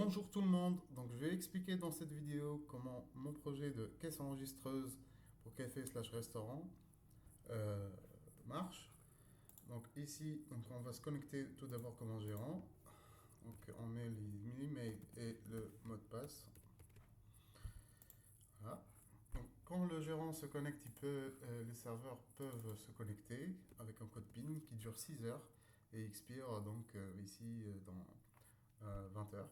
Bonjour tout le monde, donc je vais expliquer dans cette vidéo comment mon projet de caisse enregistreuse pour café/restaurant euh, marche. Donc ici, on va se connecter tout d'abord comme un gérant. Donc on met l'email et le mot de passe. Voilà. Donc quand le gérant se connecte, les serveurs peuvent se connecter avec un code PIN qui dure 6 heures et expire donc ici dans 20 heures.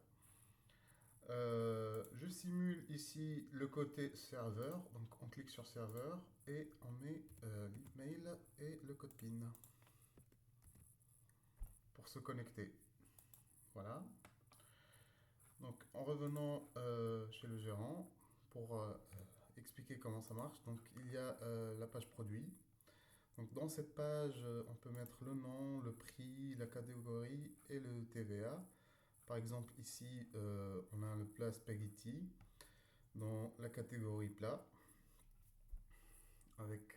Je simule ici le côté serveur, donc on clique sur serveur et on met l'email et le code PIN pour se connecter. Voilà. Donc en revenant chez le gérant pour expliquer comment ça marche, donc il y a la page produit. Donc dans cette page, on peut mettre le nom, le prix, la catégorie et le TVA. Par exemple ici, on a le plat spaghetti dans la catégorie plat, avec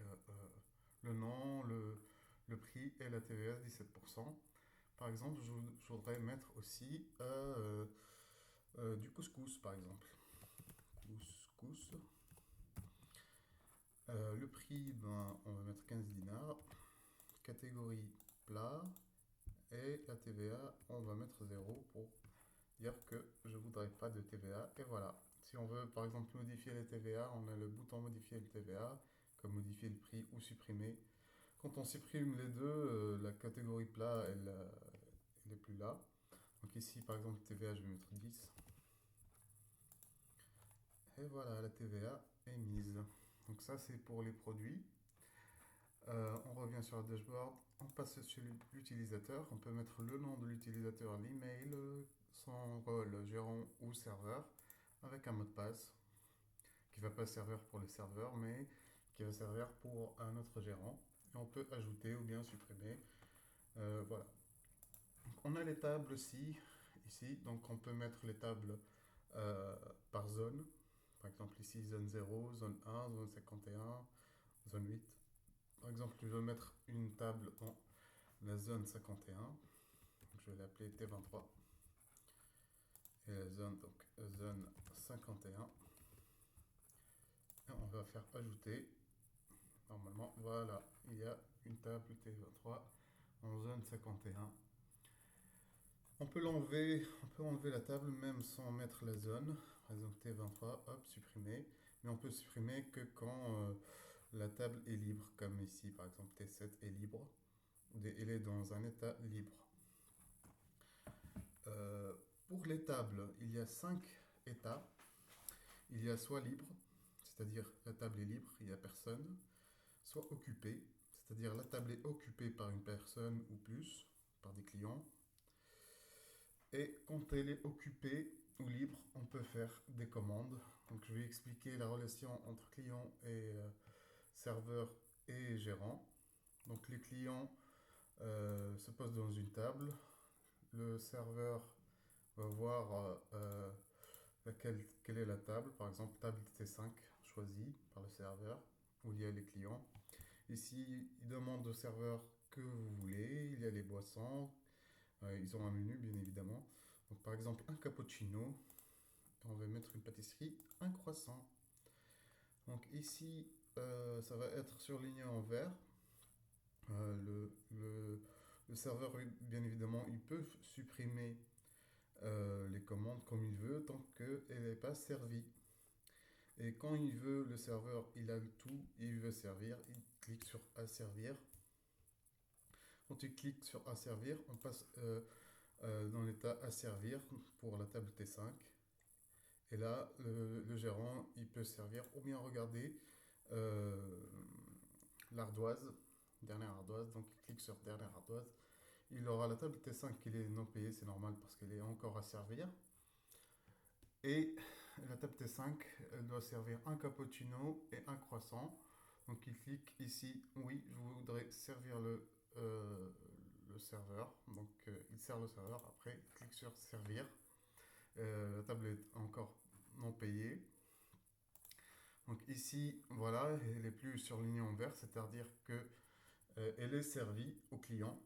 le nom, le prix et la TVA 17%. Par exemple, je voudrais mettre aussi du couscous, par exemple. Couscous. Le prix, ben, on va mettre 15 dinars. Catégorie plat. Et la TVA, on va mettre 0 pour dire que je voudrais pas de TVA. Et voilà. Si on veut, par exemple, modifier les TVA, on a le bouton modifier le TVA, comme modifier le prix ou supprimer. Quand on supprime les deux, la catégorie plat, elle est plus là. Donc ici, par exemple, TVA, je vais mettre 10. Et voilà, la TVA est mise. Donc ça, c'est pour les produits. On revient sur le dashboard. On passe sur l'utilisateur. On peut mettre le nom de l'utilisateur, l'email, son rôle, gérant ou serveur, avec un mot de passe qui ne va pas servir pour le serveur, mais qui va servir pour un autre gérant. Et on peut ajouter ou bien supprimer. Voilà. On a les tables aussi, ici, donc on peut mettre les tables euh, par zone. Par exemple ici, zone 0, zone 1, zone 51, zone 8. Par exemple, je veux mettre une table dans la zone 51, donc je vais l'appeler T23. Et la zone, donc zone 51. Et on va faire ajouter. Normalement, voilà, il y a une table T23 en zone 51. On peut enlever la table même sans mettre la zone. Par exemple T23, hop, supprimer. Mais on peut supprimer que quand la table est libre, comme ici par exemple T7 est libre. Elle est dans un état libre. Euh, pour les tables, il y a 5 états. Il y a soit libre, c'est-à-dire la table est libre, il n'y a personne. Soit occupée, c'est-à-dire la table est occupée par une personne ou plus, par des clients. Et quand elle est occupée ou libre, on peut faire des commandes. Donc je vais expliquer la relation entre client et serveur et gérant. Donc les clients se posent dans une table. Le serveur va voir quelle est la table. Par exemple, table T5 choisie par le serveur où il y a les clients. Ici, il demande au serveur que vous voulez. Il y a les boissons. Ils ont un menu, bien évidemment. Donc, par exemple, un cappuccino. On va mettre une pâtisserie, un croissant. Donc ici, ça va être surligné en vert. Le serveur, bien évidemment, il peut supprimer les commandes comme il veut tant qu'elle n'est pas servie. Et quand il veut, le serveur, il a le tout, il veut servir, il clique sur asservir. Quand il clique sur asservir, on passe dans l'état asservir pour la table T5. Et là, le gérant, il peut servir ou bien regarder euh, l'ardoise, dernière ardoise. Donc, il clique sur dernière ardoise. Il aura la table T5 qui est non payée, c'est normal parce qu'elle est encore à servir. Et la table T5, elle doit servir un cappuccino et un croissant. Donc, il clique ici, oui, je voudrais servir le serveur. Donc, il sert le serveur. Après, il clique sur servir. La table est encore non payée. Donc ici, voilà, elle est plus surlignée en vert, c'est-à-dire que elle est servie au client.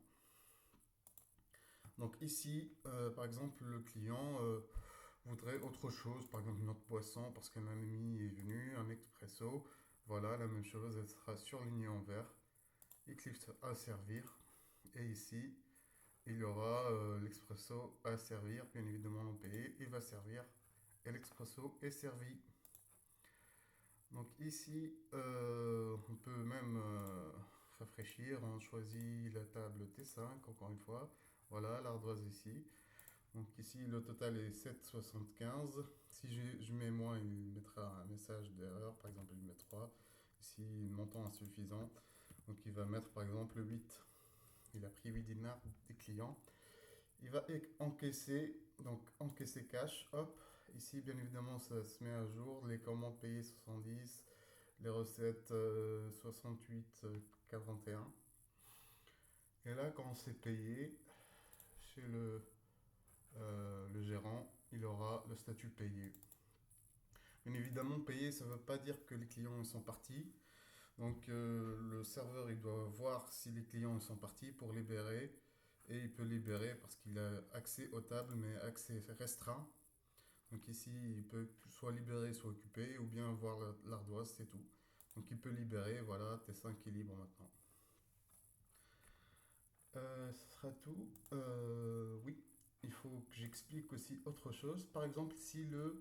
Donc ici, par exemple, le client autre chose, par exemple une autre boisson, parce qu'un ami est venu, un expresso, voilà, la même chose, elle sera surlignée en vert. Il clique sur à servir. Et ici, il y aura l'expresso à servir, bien évidemment non payé, il va servir et l'expresso est servi. Donc ici, on peut même rafraîchir, on choisit la table T5, encore une fois, voilà l'ardoise ici. Donc ici, le total est 7,75. Si je mets moins, il mettra un message d'erreur, par exemple il met 3. Ici, montant insuffisant, donc il va mettre par exemple 8. Il a pris 8 dinars des clients. Il va encaisser, donc encaisser cash, hop. Ici, bien évidemment, ça se met à jour. Les commandes payées 70, les recettes 68, 41. Et là, quand c'est payé, chez le gérant, il aura le statut payé. Bien évidemment, payé, ça ne veut pas dire que les clients ils sont partis. Donc le serveur, il doit voir si les clients ils sont partis pour libérer. Et il peut libérer parce qu'il a accès aux tables, mais accès restreint. Donc ici, il peut soit libérer, soit occuper, ou bien voir l'ardoise, c'est tout. Donc il peut libérer, voilà, T5 qui est libre maintenant. Ce sera tout. Oui, il faut que j'explique aussi autre chose. Par exemple, si le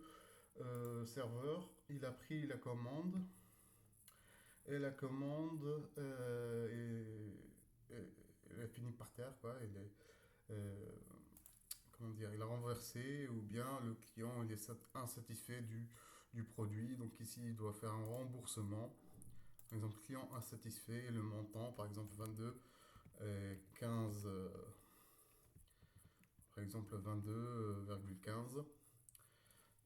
serveur, il a pris la commande, et la commande elle est finie par terre, quoi. Euh, comment dire, il a renversé, ou bien le client il est insatisfait du produit. Donc ici, il doit faire un remboursement. Par exemple, client insatisfait, le montant, par exemple 22, 15, par exemple 22,15.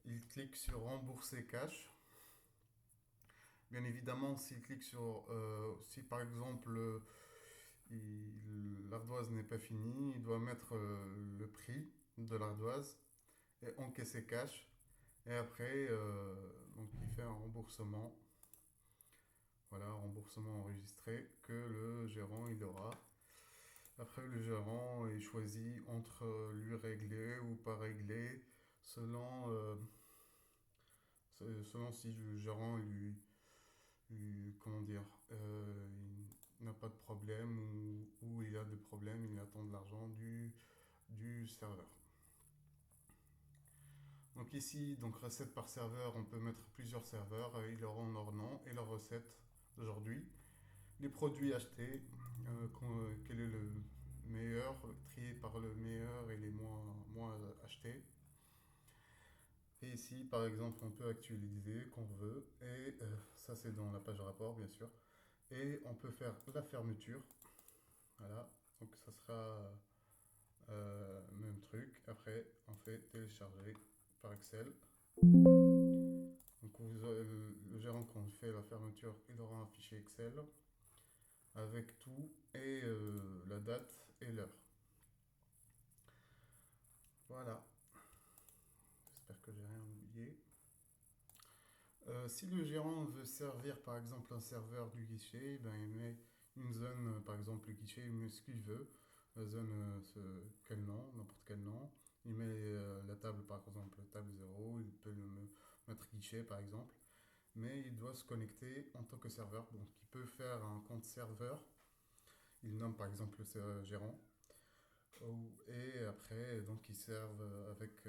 Il clique sur rembourser cash. Bien évidemment, s'il clique sur, si par exemple l'ardoise n'est pas finie, il doit mettre le prix de l'ardoise et encaisser cash. Et après, donc il fait un remboursement. Voilà, remboursement enregistré que le gérant il aura. Après, le gérant il choisit entre lui régler ou pas régler selon, selon si le gérant comment dire, il n'a pas de problème ou il a des problèmes, il attend de l'argent du serveur. Donc ici, donc recette par serveur, on peut mettre plusieurs serveurs, ils auront leur nom et leur recette d'aujourd'hui. Les produits achetés, quel est le meilleur, trié par le meilleur et les moins achetés. Et ici, par exemple, on peut actualiser qu'on veut, et ça c'est dans la page rapport bien sûr. Et on peut faire la fermeture, voilà, donc ça sera même truc. Après, on fait télécharger par Excel. Donc le gérant, quand on fait la fermeture, il aura un fichier Excel avec tout et la date et l'heure. Voilà, j'espère que j'ai rien oublié. Si le gérant veut servir par exemple un serveur du guichet, ben, il met une zone, par exemple le guichet, il met ce qu'il veut, la zone, quel nom, n'importe quel nom. Il met la table par exemple, table 0, il peut le mettre guichet par exemple, mais il doit se connecter en tant que serveur. Donc il peut faire un compte serveur, il nomme par exemple le gérant, et après donc il serve avec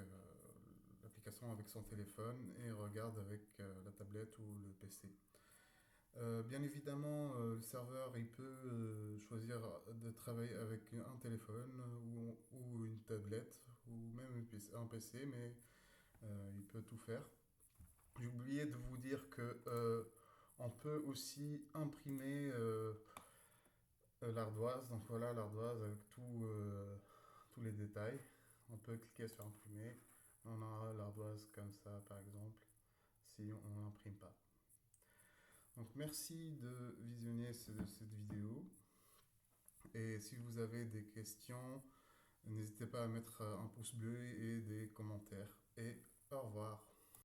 l'application avec son téléphone et regarde avec la tablette ou le PC. Bien évidemment, le serveur il peut choisir de travailler avec un téléphone ou une tablette ou même un PC, mais il peut tout faire. J'ai oublié de vous dire que on peut aussi imprimer l'ardoise. Donc voilà l'ardoise avec tous les détails. On peut cliquer sur imprimer. On aura l'ardoise comme ça par exemple si on n'imprime pas. Donc merci de visionner cette vidéo. Et si vous avez des questions, n'hésitez pas à mettre un pouce bleu et des commentaires. Et au revoir.